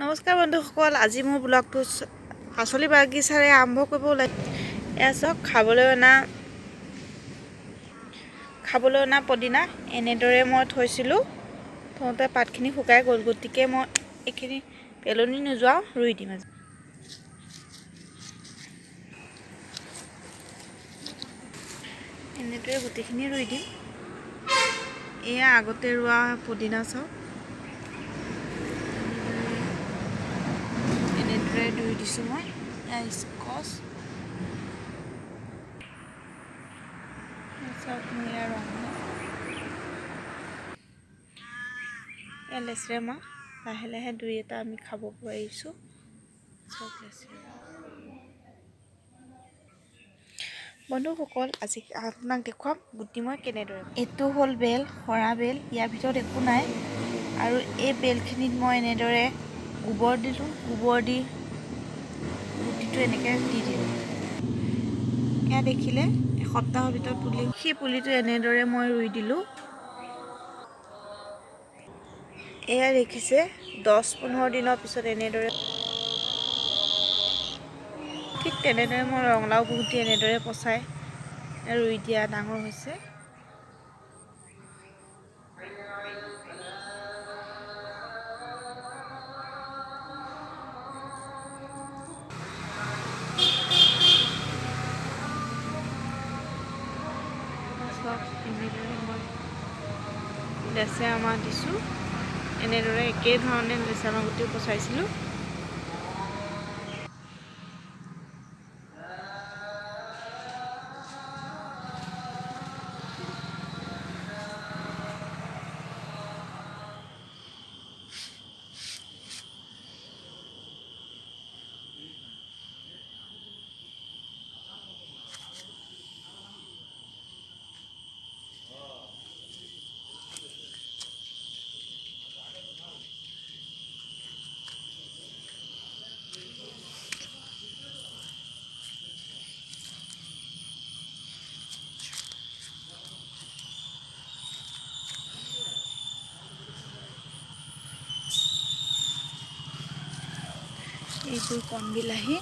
নমস্কাৰ বন্ধুসকল, আজি মোৰ ব্লগটো পাচলি বাগিচাৰে আৰম্ভ কৰিব ওলাইছোঁ। এয়া চাওক, খাবলৈ অনা পদিনা এনেদৰে মই থৈছিলোঁ। থওঁতে পাতখিনি শুকাই গ'ল, গতিকে মই এইখিনি পেলনি নোযোৱাও ৰুই দিম। আজি এনেদৰে গোটেইখিনি ৰুই দিম। এয়া আগতে ৰোৱা পদিনা চাওক, এনেদৰে ৰুই দিছোঁ মই। এয়া স্কচ চাওক, মোৰ এয়া ৰঙালাও, এয়া লেচেৰা মাহ। লাহে লাহে দুই এটা আমি খাব পাৰিছোঁ। চব লেচেৰা বন্ধুসকল, আজি আপোনাক দেখুৱাম গুটি মই কেনেদৰে। এইটো হ'ল বেল, সৰা বেল। ইয়াৰ ভিতৰত একো নাই। আৰু এই বেলখিনিত মই এনেদৰে গোবৰ দিলোঁ। গোবৰ দি গুটিটো এনেকৈ দি দিলোঁ। এয়া দেখিলে এসপ্তাহৰ ভিতৰত পুলি, সেই পুলিটো এনেদৰে মই ৰুই দিলোঁ। এয়া দেখিছে 10-15 দিনৰ পিছত এনেদৰে, ঠিক তেনেদৰে মই ৰঙালাও গুটি এনেদৰে পচাই ৰুই দিয়া ডাঙৰ হৈছে। এনেদৰে মই লেচেৰা মাহ দিছোঁ। এনেদৰে একেধৰণে লেচেৰা মাহ গুটিও পচাইছিলোঁ। এইবোৰ কণ বিলাহী।